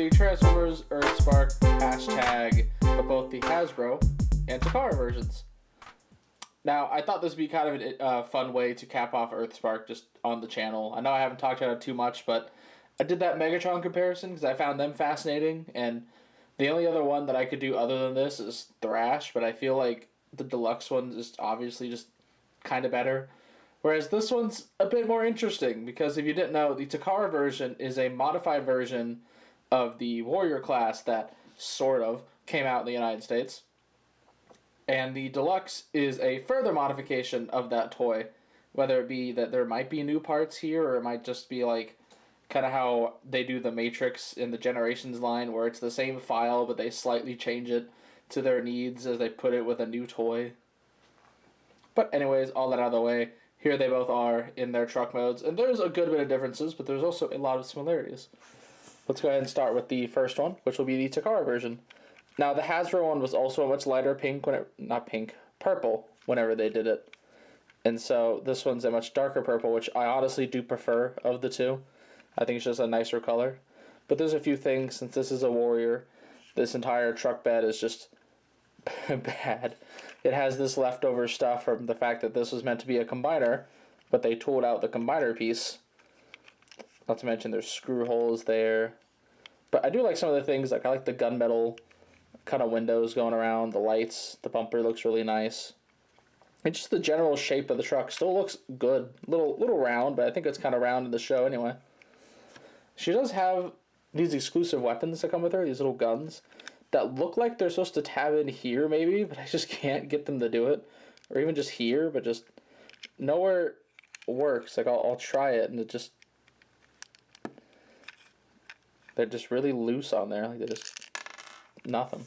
the Transformers Earthspark hashtag for both the Hasbro and Takara versions. Now, I thought this would be kind of a fun way to cap off Earthspark just on the channel. I know I haven't talked about it too much, but I did that Megatron comparison because I found them fascinating, and the only other one that I could do other than this is Thrash, but I feel like the deluxe one is obviously just kind of better. Whereas this one's a bit more interesting because if you didn't know, the Takara version is a modified version of the Warrior class that sort of came out in the United States. And the deluxe is a further modification of that toy, whether it be that there might be new parts here or it might just be like kind of how they do the Matrix in the Generations line where it's the same file but they slightly change it to their needs as they put it with a new toy. But anyways, all that out of the way, here they both are in their truck modes, and there's a good bit of differences, but there's also a lot of similarities. Let's go ahead and start with the first one, which will be the Takara version. Now, the Hasbro one was also a much lighter pink, purple, whenever they did it. And so this one's a much darker purple, which I honestly do prefer of the two. I think it's just a nicer color. But there's a few things, since this is a Warrior, this entire truck bed is just bad. It has this leftover stuff from the fact that this was meant to be a combiner, but they tooled out the combiner piece. Not to mention there's screw holes there. But I do like some of the things, like I like the gunmetal kind of windows going around, the lights, the bumper looks really nice. And just the general shape of the truck still looks good. Little round, but I think it's kind of round in the show anyway. She does have these exclusive weapons that come with her, these little guns, that look like they're supposed to tab in here maybe, but I just can't get them to do it. Or even just here, but just nowhere works. Like I'll try it and it just, they're just really loose on there. Like they're just nothing.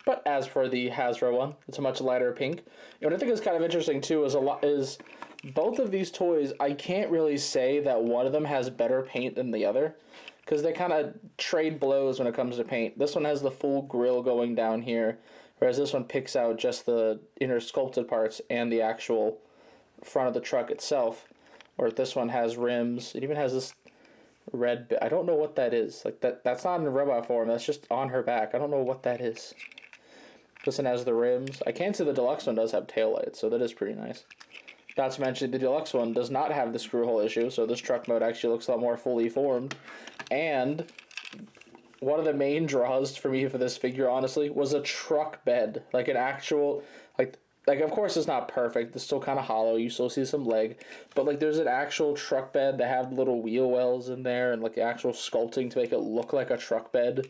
But as for the Hasbro one, it's a much lighter pink. And what I think is kind of interesting too is both of these toys, I can't really say that one of them has better paint than the other, because they kind of trade blows when it comes to paint. This one has the full grill going down here, whereas this one picks out just the inner sculpted parts and the actual front of the truck itself. Or this one has rims. It even has this red bit. I don't know what that is. Like that's not in robot form. That's just on her back. I don't know what that is. This one has the rims. I can see the deluxe one does have taillights, so that is pretty nice. Not to mention, the deluxe one does not have the screw hole issue, so this truck mode actually looks a lot more fully formed. And one of the main draws for me for this figure, honestly, was a truck bed. Like an actual, like of course it's not perfect. It's still kind of hollow. You still see some leg. But like there's an actual truck bed that have little wheel wells in there and like actual sculpting to make it look like a truck bed,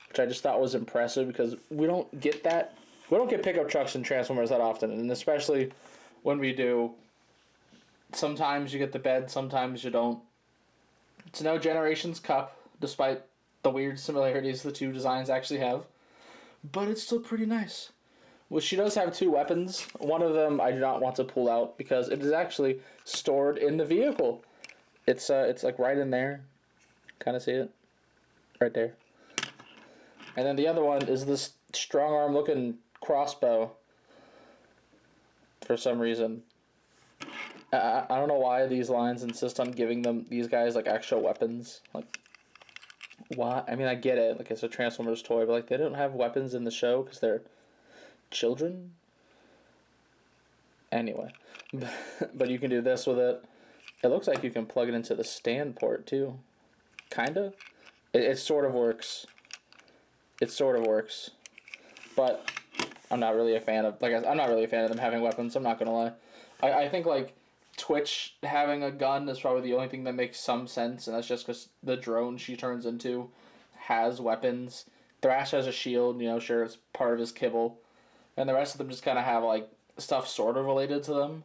which I just thought was impressive because we don't get that. We don't get pickup trucks and Transformers that often, and especially when we do, sometimes you get the bed, sometimes you don't. It's no Generations Cup, despite the weird similarities the two designs actually have. But it's still pretty nice. Well, she does have two weapons. One of them I do not want to pull out because it is actually stored in the vehicle. It's like right in there. Kind of see it? Right there. And then the other one is this strong arm looking crossbow. For some reason. I don't know why these lines insist on giving these guys like actual weapons. Like, why? I mean, I get it. Like, it's a Transformers toy, but like they don't have weapons in the show because they're children. Anyway, but you can do this with it. It looks like you can plug it into the stand port too. Kinda. It sort of works. It sort of works, but I'm not really a fan of I'm not really a fan of them having weapons. I'm not gonna lie. I think like Twitch having a gun is probably the only thing that makes some sense, and that's just because the drone she turns into has weapons. Thrash has a shield, sure, it's part of his kibble, and the rest of them just kind of have like stuff sort of related to them.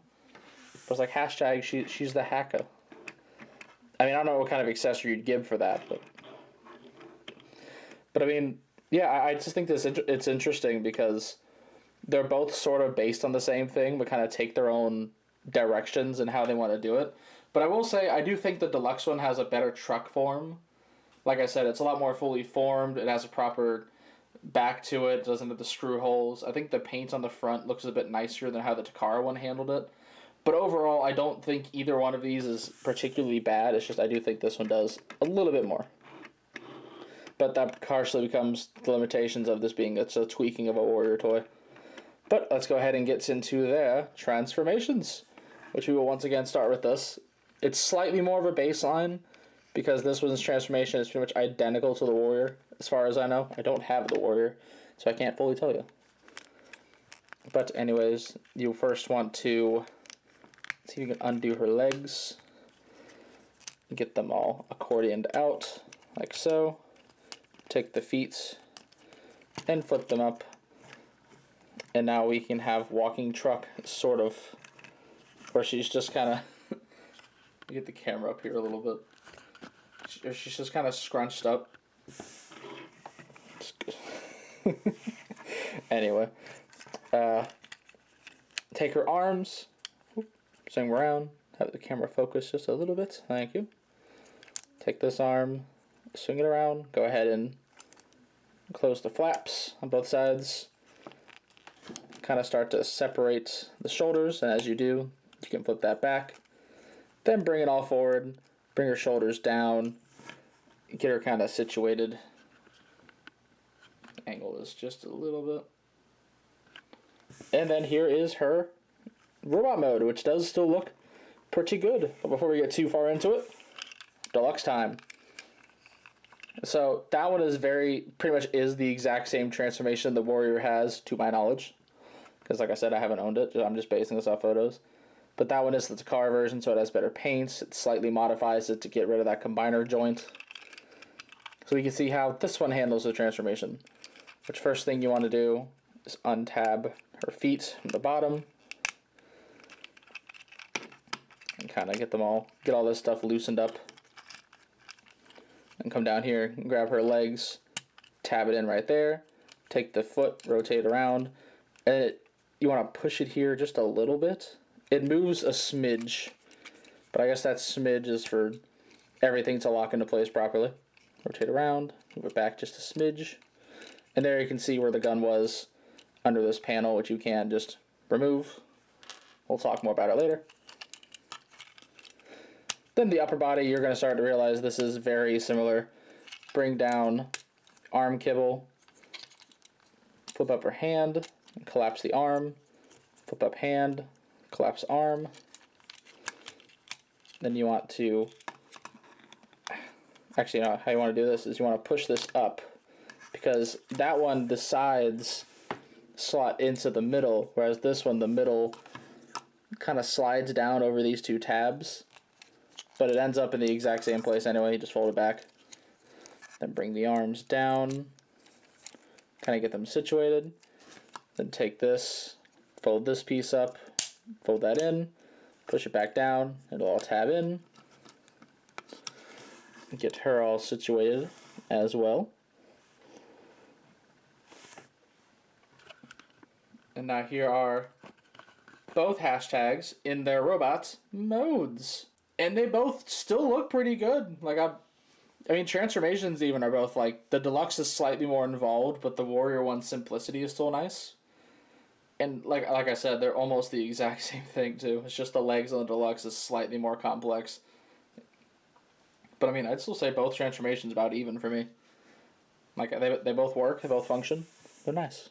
But it's like hashtag she's the hacker. I mean, I don't know what kind of accessory you'd give for that, but I mean, yeah, I just think it's interesting because they're both sort of based on the same thing, but kind of take their own directions and how they want to do it. But I will say, I do think the deluxe one has a better truck form. Like I said, it's a lot more fully formed. It has a proper back to it. Doesn't have the screw holes. I think the paint on the front looks a bit nicer than how the Takara one handled it. But overall, I don't think either one of these is particularly bad. It's just I do think this one does a little bit more. But that partially becomes the limitations of this being it's a tweaking of a warrior toy. But let's go ahead and get into their transformations, which we will once again start with this. It's slightly more of a baseline because this one's transformation is pretty much identical to the warrior, as far as I know. I don't have the warrior, so I can't fully tell you. But anyways, you first want to see if you can undo her legs. Get them all accordioned out, like so. Take the feet and flip them up. And now we can have walking truck, sort of, where she's just kind of, get the camera up here a little bit. She's just kind of scrunched up. Anyway, take her arms, swing around, have the camera focus just a little bit, thank you. Take this arm, swing it around, go ahead and close the flaps on both sides. Kind of start to separate the shoulders, and as you do, you can flip that back. Then bring it all forward, bring her shoulders down, get her kind of situated. Angle is just a little bit. And then here is her robot mode, which does still look pretty good. But before we get too far into it, deluxe time. So that one is pretty much is the exact same transformation the warrior has, to my knowledge. Because like I said, I haven't owned it, I'm just basing this off photos. But that one is the Takara version, so it has better paints. It slightly modifies it to get rid of that combiner joint. So we can see how this one handles the transformation. Which first thing you want to do is untab her feet from the bottom. And kind of get all this stuff loosened up. And come down here and grab her legs, tab it in right there. Take the foot, rotate around. And you want to push it here just a little bit. It moves a smidge, but I guess that smidge is for everything to lock into place properly. Rotate around, move it back just a smidge. And there you can see where the gun was under this panel, which you can just remove. We'll talk more about it later. Then the upper body, you're going to start to realize this is very similar. Bring down arm kibble, flip up her hand, and collapse the arm, flip up hand, collapse arm. Then you want to, actually no, how you want to do this is you want to push this up, because that one, the sides slot into the middle, whereas this one, the middle kind of slides down over these two tabs, but it ends up in the exact same place anyway. You just fold it back. Then bring the arms down, kind of get them situated. Then take this, fold this piece up, fold that in, push it back down, it'll all tab in. Get her all situated as well. And now here are both hashtags in their robots modes. And they both still look pretty good. Like I mean, transformations even are both like, the deluxe is slightly more involved, but the warrior one's simplicity is still nice. And like I said, they're almost the exact same thing too. It's just the legs on the deluxe is slightly more complex. But I mean, I'd still say both transformations about even for me. Like they both work, they both function. They're nice.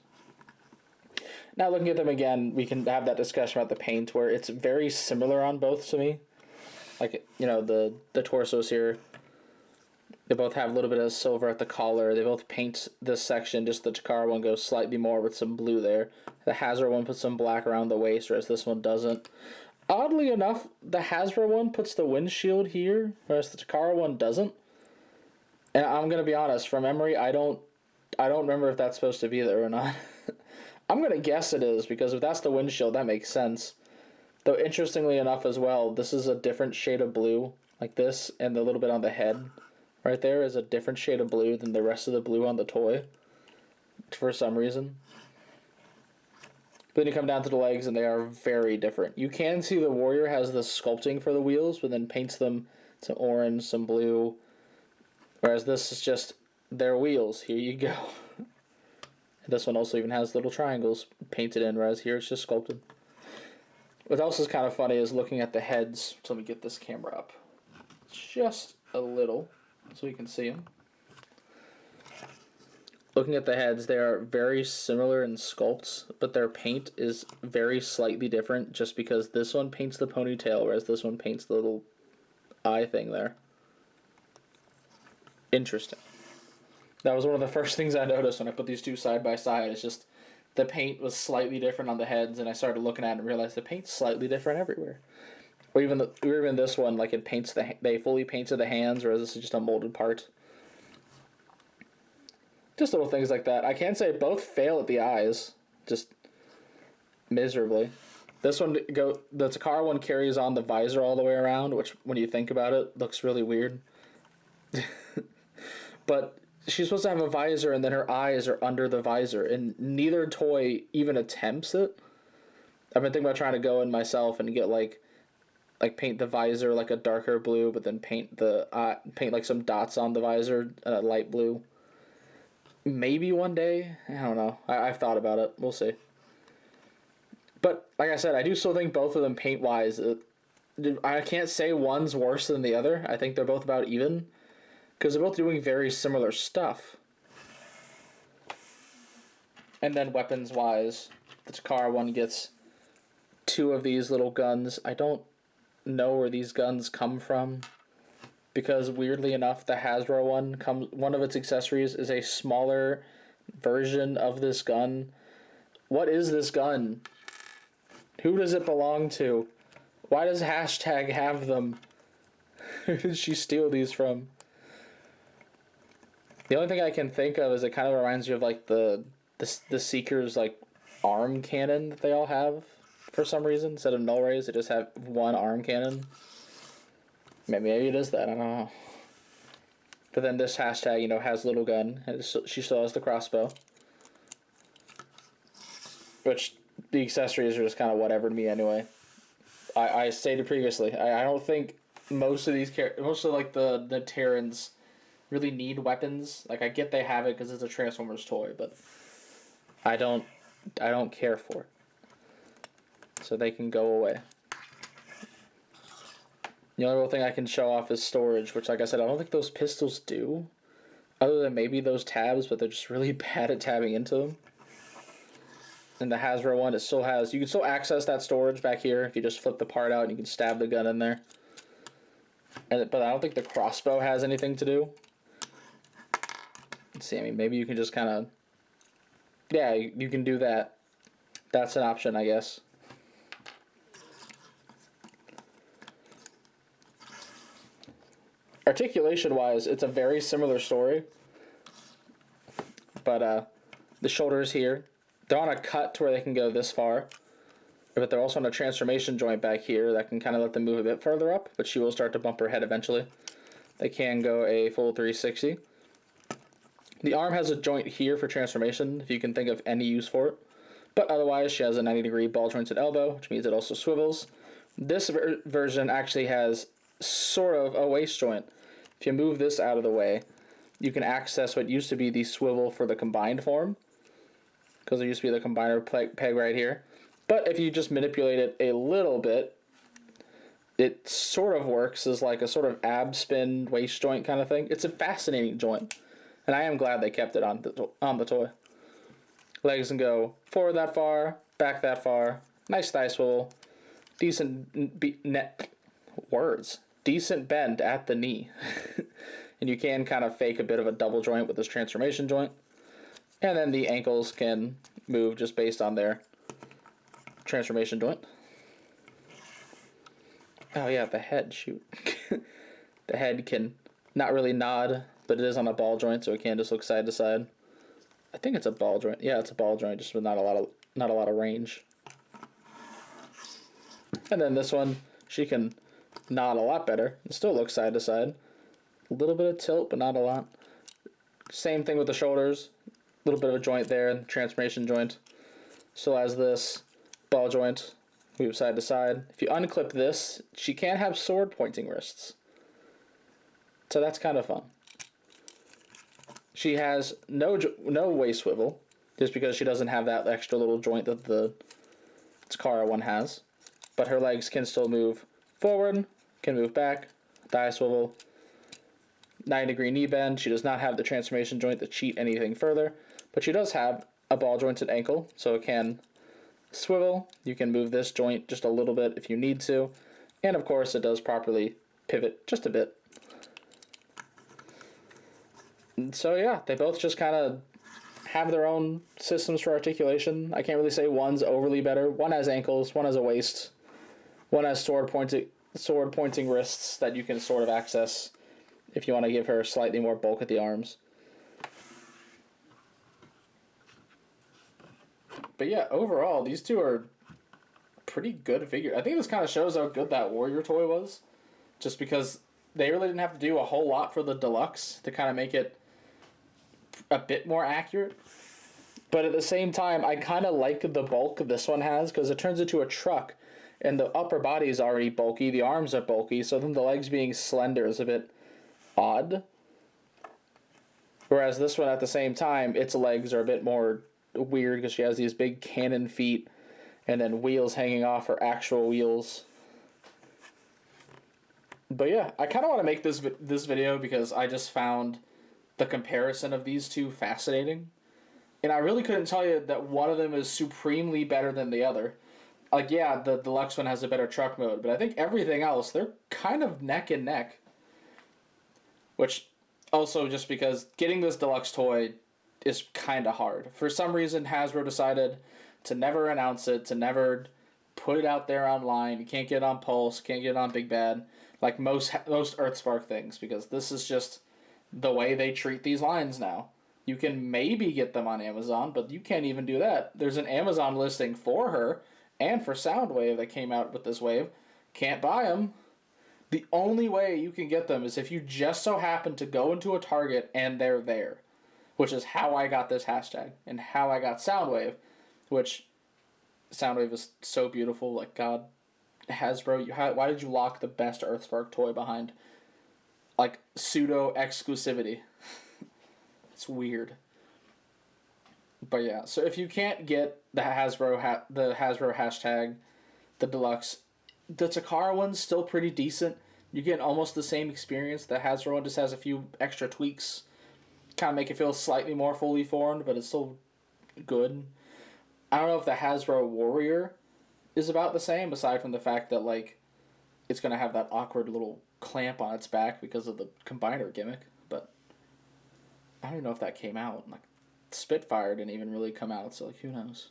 Now looking at them again, we can have that discussion about the paint where it's very similar on both to me. Like, you know, the torsos here, they both have a little bit of silver at the collar. They both paint this section, just the Takara one goes slightly more with some blue there. The Hasbro one puts some black around the waist, whereas this one doesn't. Oddly enough, the Hasbro one puts the windshield here, whereas the Takara one doesn't. And I'm going to be honest, from memory, I don't remember if that's supposed to be there or not. I'm going to guess it is, because if that's the windshield, that makes sense. Though, interestingly enough as well, this is a different shade of blue, like this, and the little bit on the head right there is a different shade of blue than the rest of the blue on the toy, for some reason. But then you come down to the legs, and they are very different. You can see the warrior has the sculpting for the wheels, but then paints them some orange, some blue, whereas this is just their wheels. Here you go. This one also even has little triangles painted in, whereas here it's just sculpted. What else is kind of funny is looking at the heads. So let me get this camera up just a little so we can see them. Looking at the heads, they are very similar in sculpts, but their paint is very slightly different just because this one paints the ponytail, whereas this one paints the little eye thing there. Interesting. That was one of the first things I noticed when I put these two side by side. It's just the paint was slightly different on the heads, and I started looking at it and realized the paint's slightly different everywhere. Or even this one, like it paints they fully painted the hands, whereas this is just a molded part. Just little things like that. I can say both fail at the eyes, just miserably. This one the Takara one carries on the visor all the way around, which when you think about it, looks really weird. But she's supposed to have a visor, and then her eyes are under the visor, and neither toy even attempts it. I've been thinking about trying to go in myself and get like paint the visor like a darker blue, but then paint like some dots on the visor a light blue. Maybe one day. I don't know. I've thought about it. We'll see. But like I said, I do still think both of them paint wise. I can't say one's worse than the other. I think they're both about even, because they're both doing very similar stuff. And then weapons wise, the Takara one gets 2 of these little guns. I don't know where these guns come from, because weirdly enough, the Hasbro one of its accessories is a smaller version of this gun. What is this gun? Who does it belong to? Why does hashtag have them? Who did she steal these from? The only thing I can think of is it kind of reminds you of like the Seeker's like arm cannon that they all have for some reason. Instead of null rays, they just have one arm cannon. Maybe it is that, I don't know. But then this hashtag, has little gun, and she still has the crossbow. Which, the accessories are just kind of whatever to me anyway. I stated previously, I don't think most of like the Terrans really need weapons. Like, I get they have it because it's a Transformers toy, but I don't care for it. So they can go away. The only real thing I can show off is storage, which, like I said, I don't think those pistols do. Other than maybe those tabs, but they're just really bad at tabbing into them. And the Hasbro one, you can still access that storage back here if you just flip the part out and you can stab the gun in there. But I don't think the crossbow has anything to do. Let's see, maybe you can just kind of... Yeah, you can do that. That's an option, I guess. Articulation-wise, it's a very similar story. But the shoulders here, they're on a cut to where they can go this far. But they're also on a transformation joint back here that can kind of let them move a bit further up. But she will start to bump her head eventually. They can go a full 360. The arm has a joint here for transformation, if you can think of any use for it. But otherwise, she has a 90-degree ball jointed elbow, which means it also swivels. This version actually has sort of a waist joint. If you move this out of the way, you can access what used to be the swivel for the combined form, because there used to be the combiner peg right here. But if you just manipulate it a little bit, it sort of works as like a sort of ab spin waist joint kind of thing. It's a fascinating joint, and I am glad they kept it on the toy. Legs can go forward that far, back that far, nice thigh swivel, decent decent bend at the knee. And you can kind of fake a bit of a double joint with this transformation joint. And then the ankles can move just based on their transformation joint. Oh yeah, the head, shoot. The head can not really nod, but it is on a ball joint, so it can just look side to side. I think it's a ball joint. Yeah, it's a ball joint, just with not a lot of range. And then this one, she can nod a lot better. It still looks side to side. A little bit of tilt, but not a lot. Same thing with the shoulders. A little bit of a joint there, and transformation joint. Still has this ball joint, move side to side. If you unclip this, she can have sword pointing wrists. So that's kind of fun. She has no waist swivel, just because she doesn't have that extra little joint that the Takara one has. but her legs can still move forward, can move back, thigh swivel, 9-degree knee bend. She does not have the transformation joint to cheat anything further, but she does have a ball jointed ankle, so it can swivel. You can move this joint just a little bit if you need to, and of course it does properly pivot just a bit. And so yeah, they both just kind of have their own systems for articulation. I can't really say one's overly better. One has ankles, one has a waist, one has sword pointing wrists that you can sort of access if you want to give her slightly more bulk at the arms. But yeah, overall, these two are pretty good figures. I think this kind of shows how good that Warrior toy was, just because they really didn't have to do a whole lot for the deluxe to kind of make it a bit more accurate. But at the same time, I kind of like the bulk this one has, because it turns into a truck, and the upper body is already bulky, the arms are bulky, so then the legs being slender is a bit odd. Whereas this one, at the same time, its legs are a bit more weird, because she has these big cannon feet, and then wheels hanging off her actual wheels. But yeah, I kind of want to make this video because I just found the comparison of these two fascinating. And I really couldn't tell you that one of them is supremely better than the other. Like, yeah, the deluxe one has a better truck mode, but I think everything else, they're kind of neck and neck. Which, also just because getting this deluxe toy is kind of hard. For some reason, Hasbro decided to never announce it, to never put it out there online. You can't get it on Pulse, can't get it on Big Bad, like most Earthspark things, because this is just the way they treat these lines now. You can maybe get them on Amazon, but you can't even do that. There's an Amazon listing for her and for Soundwave that came out with this wave. Can't buy them. The only way you can get them is if you just so happen to go into a Target and they're there, which is how I got this hashtag and how I got Soundwave, which Soundwave is so beautiful. Like, God, Hasbro, why did you lock the best Earthspark toy behind, like, pseudo exclusivity? It's weird. But yeah, so if you can't get the Hasbro hashtag, the deluxe, the Takara one's still pretty decent. You get almost the same experience. The Hasbro one just has a few extra tweaks, kind of make it feel slightly more fully formed, but it's still good. I don't know if the Hasbro Warrior is about the same, aside from the fact that, like, it's going to have that awkward little clamp on its back because of the combiner gimmick, but I don't even know if that came out. Like, Spitfire didn't even really come out, so, like, who knows?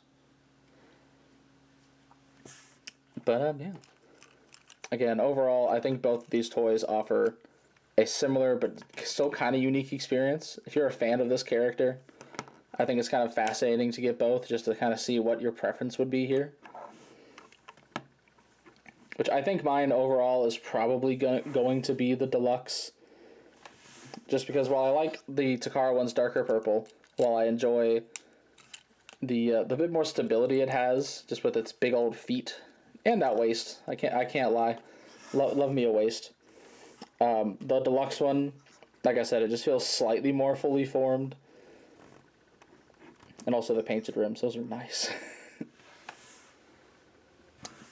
But, yeah. Again, overall, I think both of these toys offer a similar but still kind of unique experience. If you're a fan of this character, I think it's kind of fascinating to get both, just to kind of see what your preference would be here. Which I think mine overall is probably going to be the deluxe. Just because while I like the Takara one's darker purple, while I enjoy the bit more stability it has, just with its big old feet and that waist, I can't lie, love me a waist. The deluxe one, like I said, it just feels slightly more fully formed, and also the painted rims; those are nice.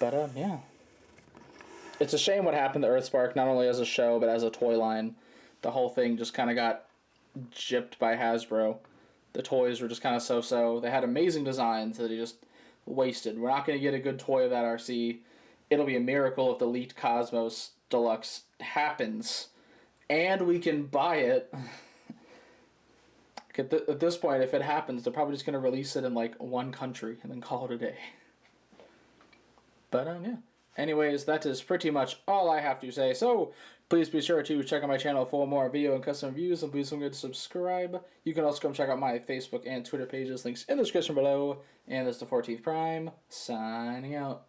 But yeah, it's a shame what happened to Earthspark, not only as a show but as a toy line. The whole thing just kind of got gypped by Hasbro. The toys were just kind of so-so. They had amazing designs that they just wasted. We're not going to get a good toy of that RC. It'll be a miracle if the Elite Cosmos Deluxe happens, and we can buy it. At this point, if it happens, they're probably just going to release it in, like, one country and then call it a day. But, yeah. Anyways, that is pretty much all I have to say. So, please be sure to check out my channel for more video and custom reviews, and please don't forget to subscribe. You can also come check out my Facebook and Twitter pages, links in the description below. And this is the 14th Prime, signing out.